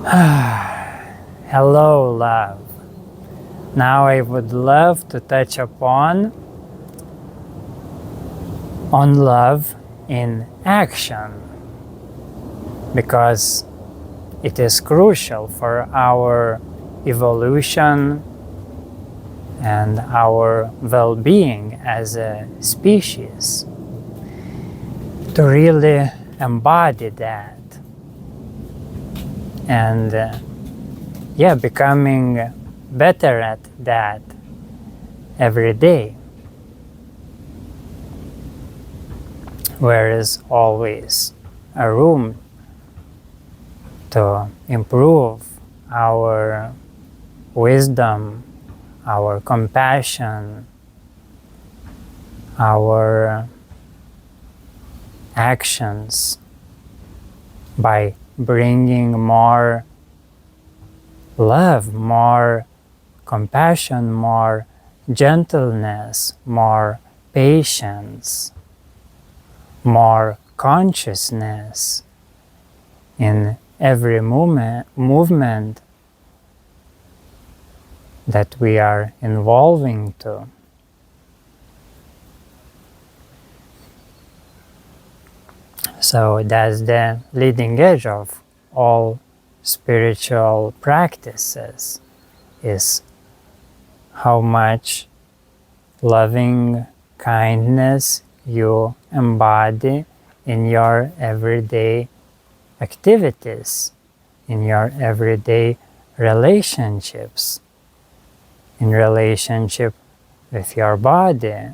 Hello, love. Now I would love to touch upon love in action, because it is crucial for our evolution and our well-being as a species to really embody that and becoming better at that every day. There is always a room to improve our wisdom, our compassion, our actions by bringing more love, more compassion, more gentleness, more patience, more consciousness in every movement that we are involving to. So that's the leading edge of all spiritual practices, is how much loving kindness you embody in your everyday activities, in your everyday relationships, in relationship with your body,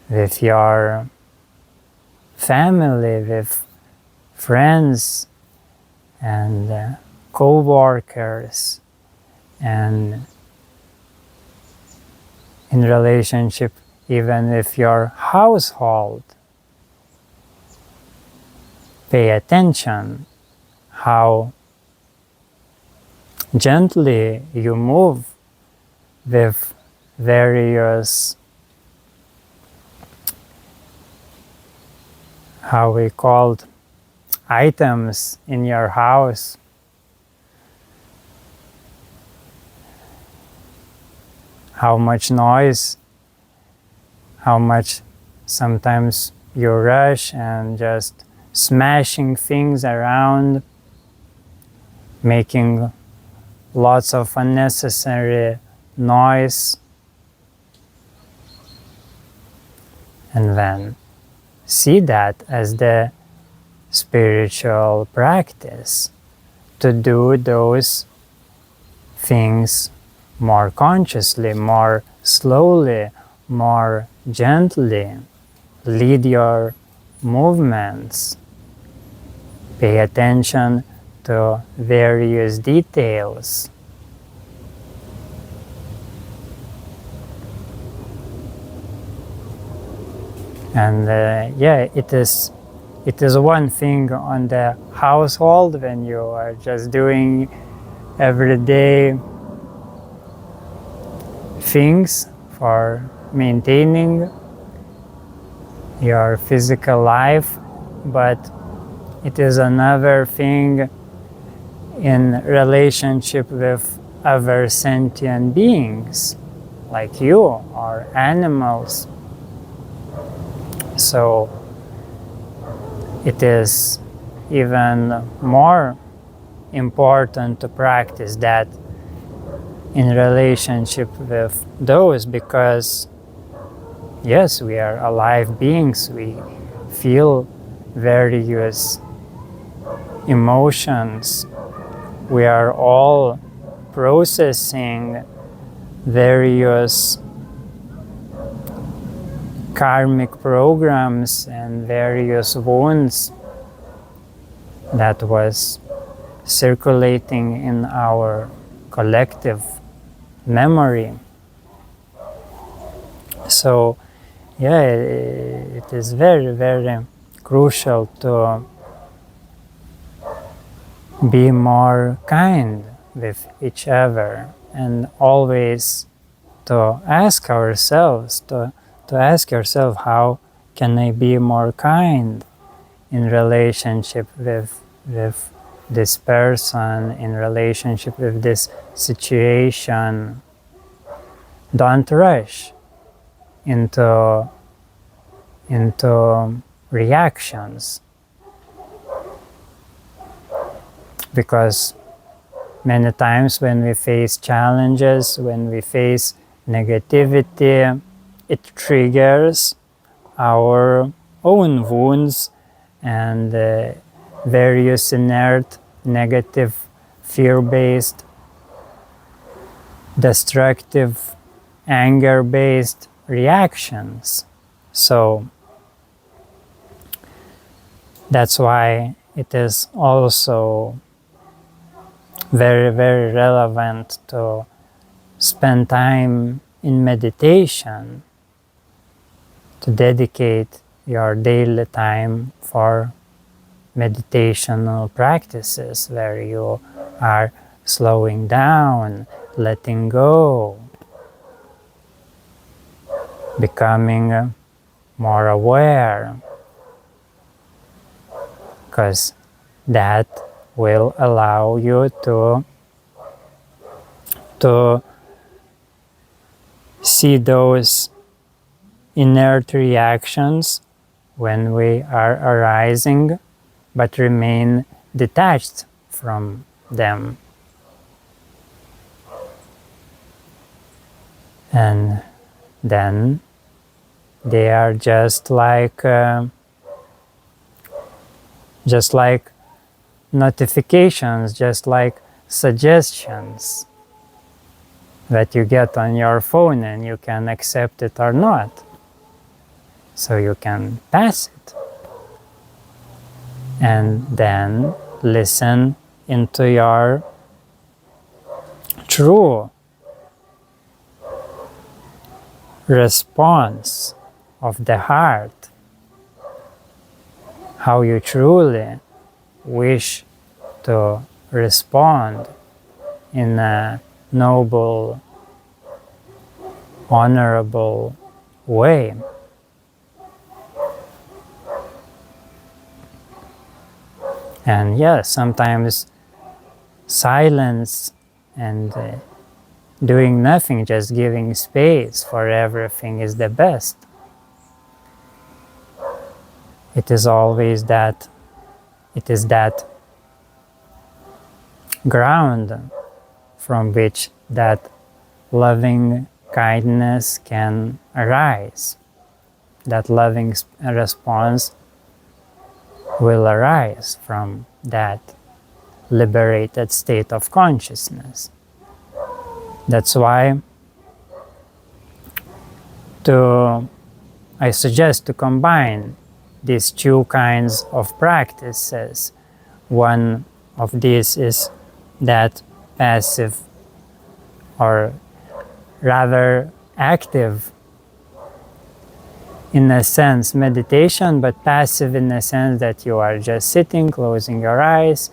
with your family, with friends and co-workers, and in relationship even with your household. Pay attention how gently you move with various, how we called, items in your house. How much noise, how much sometimes you rush and just smashing things around, making lots of unnecessary noise, and then see that as the spiritual practice to do those things more consciously, more slowly, more gently. Lead your movements. Pay attention to various details. And it is one thing on the household when you are just doing everyday things for maintaining your physical life, but it is another thing in relationship with other sentient beings like you or animals. So it is even more important to practice that in relationship with those, because yes, we are alive beings, we feel various emotions, we are all processing various karmic programs and various wounds that was circulating in our collective memory. So it is very, very crucial to be more kind with each other, and always to ask ourselves, to ask yourself, how can I be more kind in relationship with this person, in relationship with this situation. Don't rush into reactions, because many times when we face challenges, when we face negativity, it triggers our own wounds and various inert, negative, fear-based, destructive, anger-based reactions. So that's why it is also very, very relevant to spend time in meditation, to dedicate your daily time for meditational practices where you are slowing down, letting go, becoming more aware, because that will allow you to see those inert reactions when we are arising, but remain detached from them. And then they are just like notifications, just like suggestions that you get on your phone, and you can accept it or not. So you can pass it and then listen into your true response of the heart, how you truly wish to respond in a noble, honorable way. And yes, sometimes silence and doing nothing, just giving space for everything is the best. It is always that, it is that ground from which that loving kindness can arise. That loving response will arise from that liberated state of consciousness. That's why I suggest to combine these two kinds of practices. One of these is that passive, or rather active in a sense meditation, but passive in the sense that you are just sitting, closing your eyes,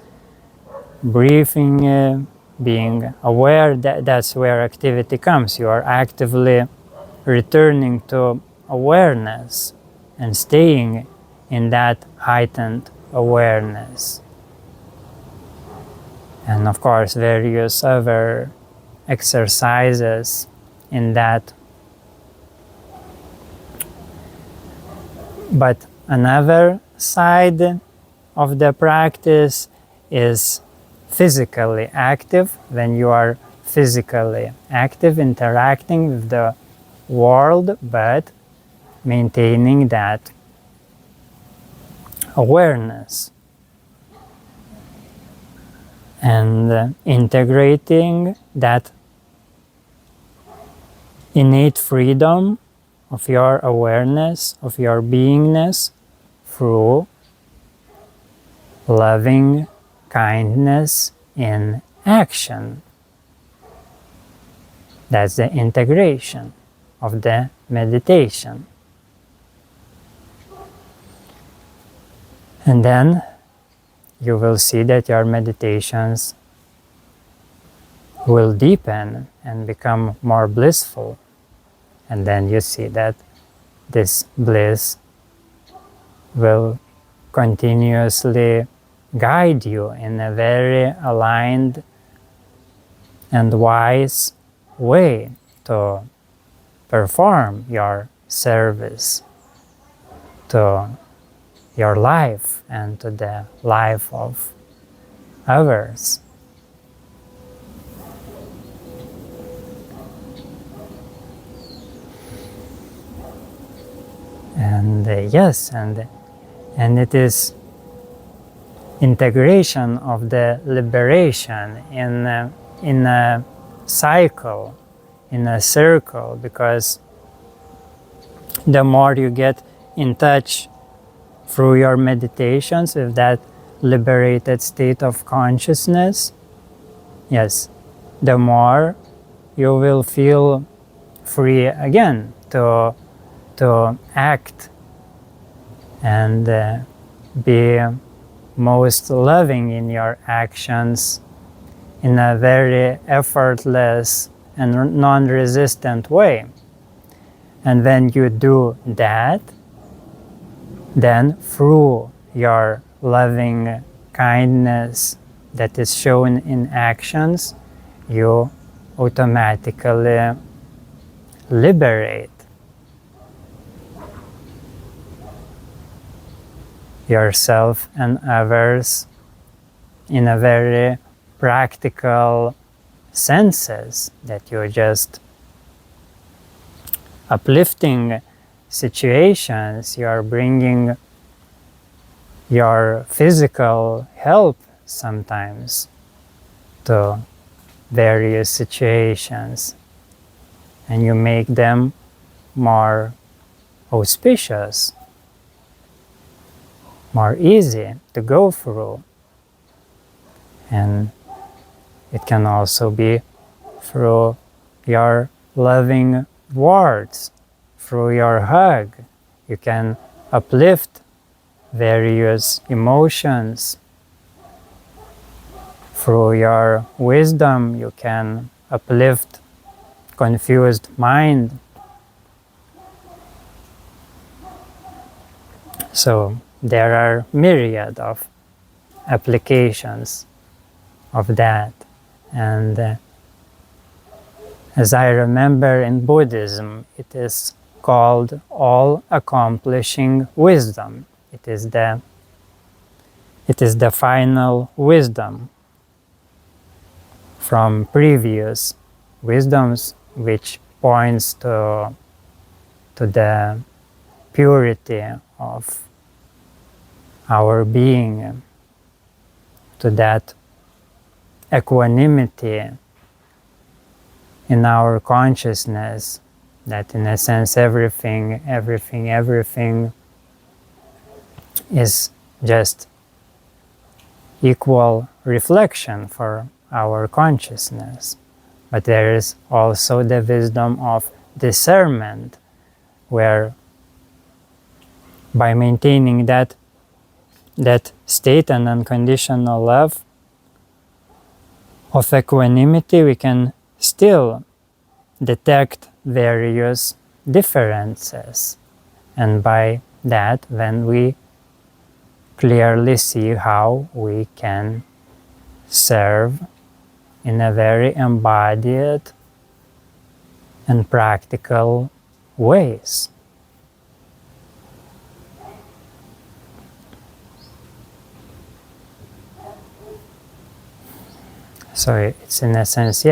breathing, being aware. That's where activity comes. You are actively returning to awareness and staying in that heightened awareness. And of course, various other exercises in that. But another side of the practice is physically active. When you are physically active, interacting with the world, but maintaining that awareness and integrating that innate freedom of your awareness, of your beingness, through loving kindness in action. That's the integration of the meditation. And then you will see that your meditations will deepen and become more blissful. And then you see that this bliss will continuously guide you in a very aligned and wise way to perform your service to your life and to the life of others. And yes, and it is integration of the liberation in a cycle, in a circle, because the more you get in touch through your meditations with that liberated state of consciousness, yes, the more you will feel free again to act and be most loving in your actions in a very effortless and non-resistant way. And when you do that, then through your loving kindness that is shown in actions, you automatically liberate yourself and others in a very practical senses, that you're just uplifting situations, you are bringing your physical help sometimes to various situations, and you make them more auspicious, more easy to go through. And it can also be through your loving words, through your hug. You can uplift various emotions. Through your wisdom, you can uplift confused mind. So there are myriad of applications of that. And as I remember, in Buddhism, it is called all-accomplishing wisdom. It is the final wisdom from previous wisdoms, which points to the purity of our being, to that equanimity in our consciousness, that in a sense everything is just equal reflection for our consciousness. But there is also the wisdom of discernment, where by maintaining that state and unconditional love of equanimity, we can still detect various differences. And by that, when we clearly see how we can serve in a very embodied and practical ways. So it's in a sense,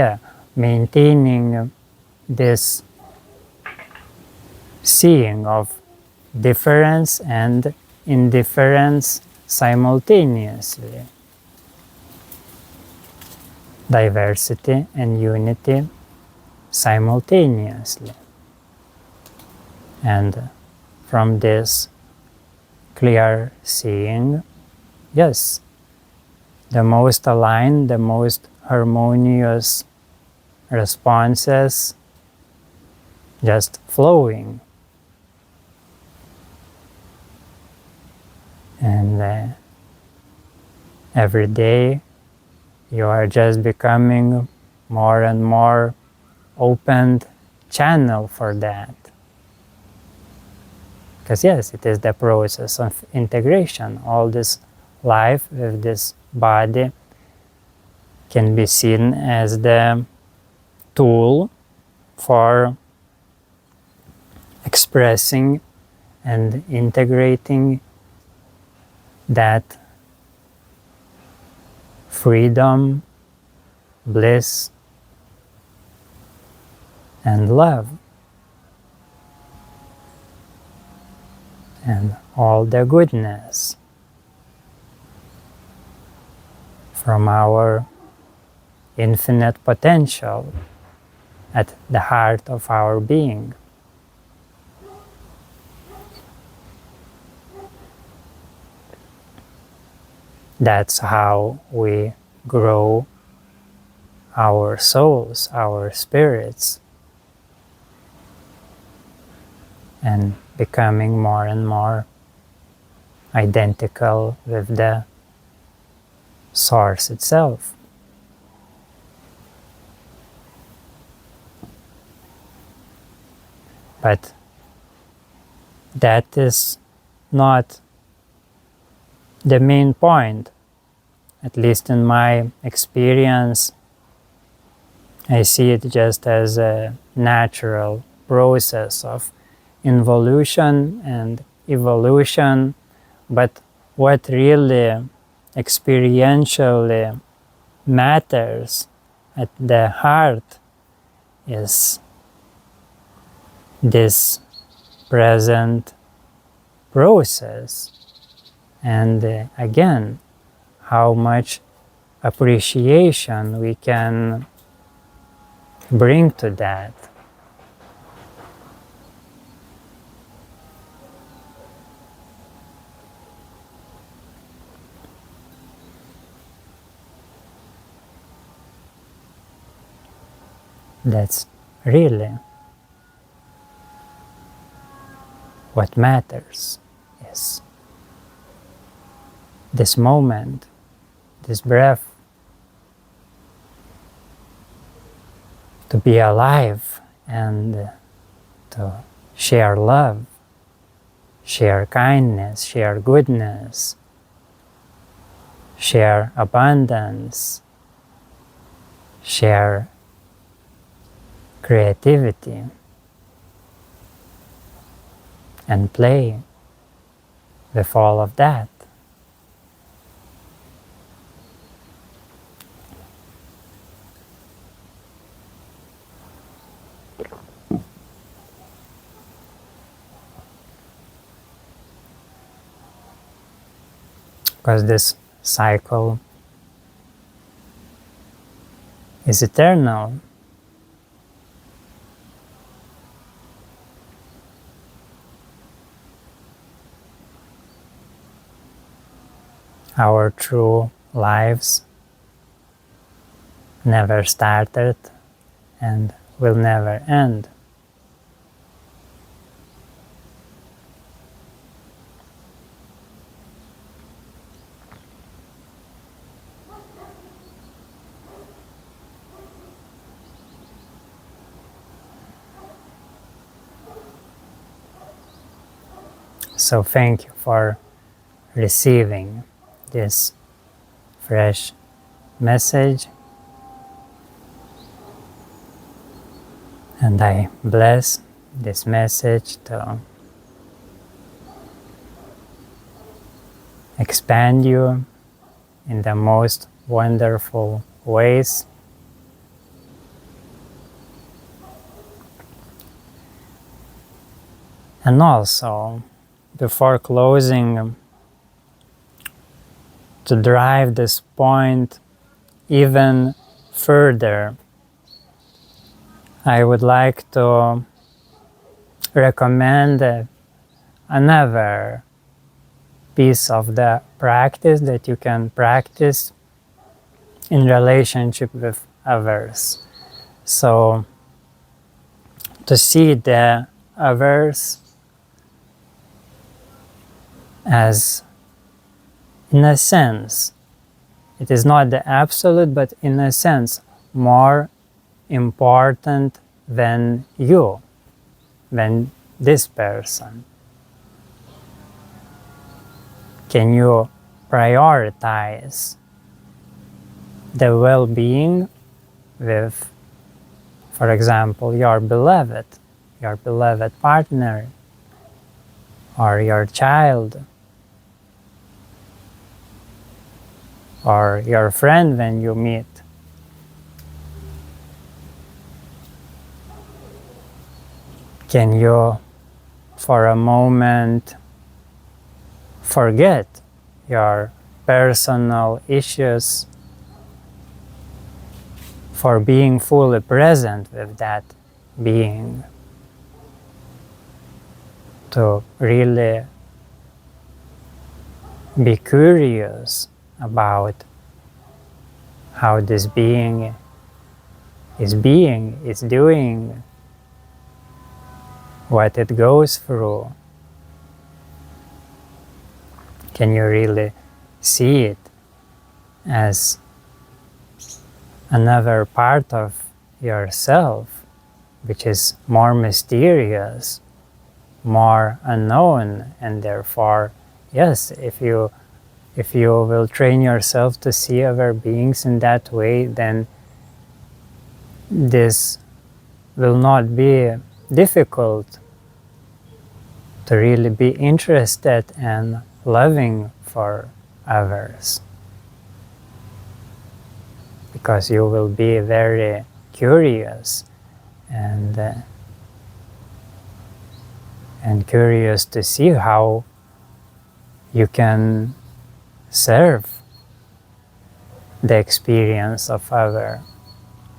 maintaining this seeing of difference and indifference simultaneously, diversity and unity simultaneously. And from this clear seeing, yes, the most aligned, the most harmonious responses just flowing. And every day you are just becoming more and more opened channel for that. Because yes, it is the process of integration, all this life with this body can be seen as the tool for expressing and integrating that freedom, bliss, and love, and all the goodness from our infinite potential at the heart of our being. That's how we grow our souls, our spirits, and becoming more and more identical with the Source itself. But that is not the main point. At least in my experience, I see it just as a natural process of involution and evolution, but what really experientially matters at the heart is this present process, and again, how much appreciation we can bring to that. That's really what matters, is this moment, this breath, to be alive and to share love, share kindness, share goodness, share abundance, share creativity, and play with all of that. Because this cycle is eternal. Our true lives never started and will never end. So thank you for receiving this fresh message, and I bless this message to expand you in the most wonderful ways. And also, before closing, to drive this point even further, I would like to recommend another piece of the practice that you can practice in relationship with others. So, to see the others as, in a sense, it is not the absolute, but in a sense, more important than you, than this person. Can you prioritize the well-being with, for example, your beloved partner, or your child, or your friend when you meet. Can you, for a moment, forget your personal issues for being fully present with that being? To really be curious about how this being is doing, what it goes through. Can you really see it as another part of yourself, which is more mysterious, more unknown, and therefore, yes, if you will train yourself to see other beings in that way, then this will not be difficult to really be interested and loving for others, because you will be very curious and curious to see how you can serve the experience of other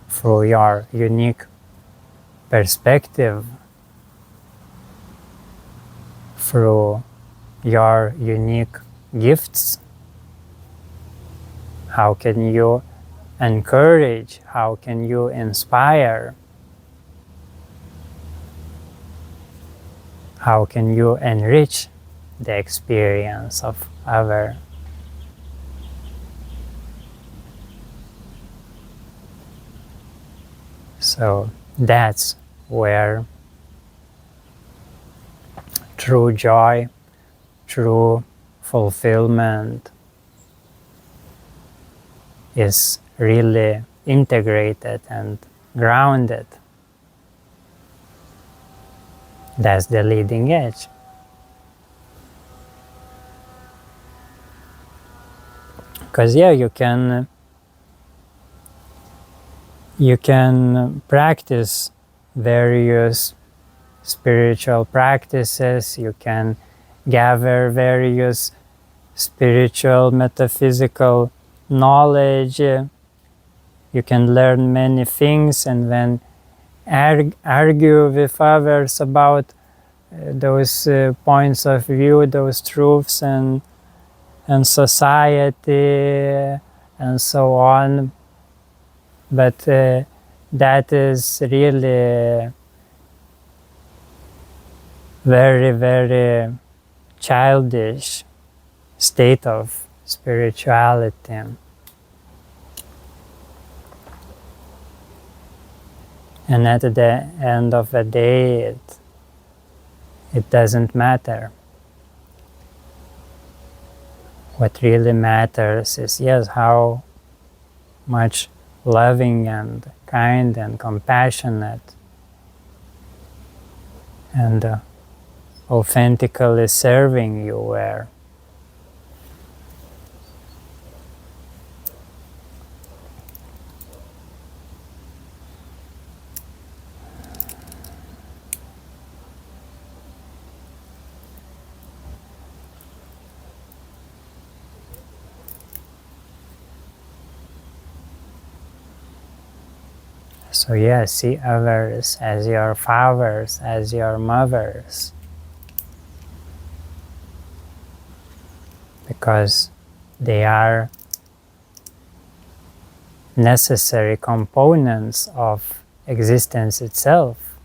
through your unique perspective, through your unique gifts. How can you encourage? How can you inspire? How can you enrich the experience of other? So that's where true joy, true fulfillment is really integrated and grounded. That's the leading edge. Because yeah, you can practice various spiritual practices, you can gather various spiritual, metaphysical knowledge, you can learn many things, and then argue with others about those points of view, those truths, and society, and so on. But that is really very, very childish state of spirituality. And at the end of the day, it doesn't matter. What really matters is, yes, how much loving and kind and compassionate and authentically serving you were. So yeah, see others as your fathers, as your mothers, because they are necessary components of existence itself.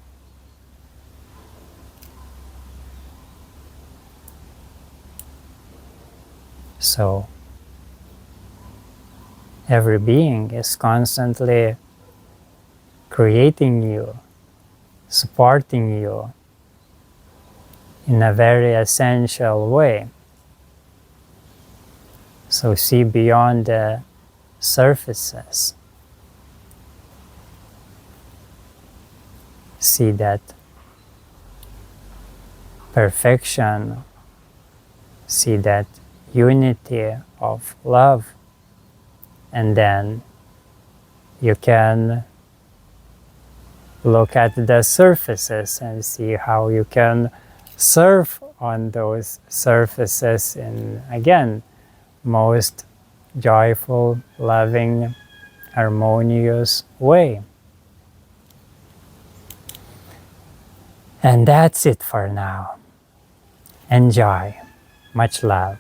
So every being is constantly creating you, supporting you in a very essential way. So see beyond the surfaces. See that perfection, see that unity of love, and then you can look at the surfaces and see how you can surf on those surfaces in, again, most joyful, loving, harmonious way. And that's it for now. Enjoy. Much love.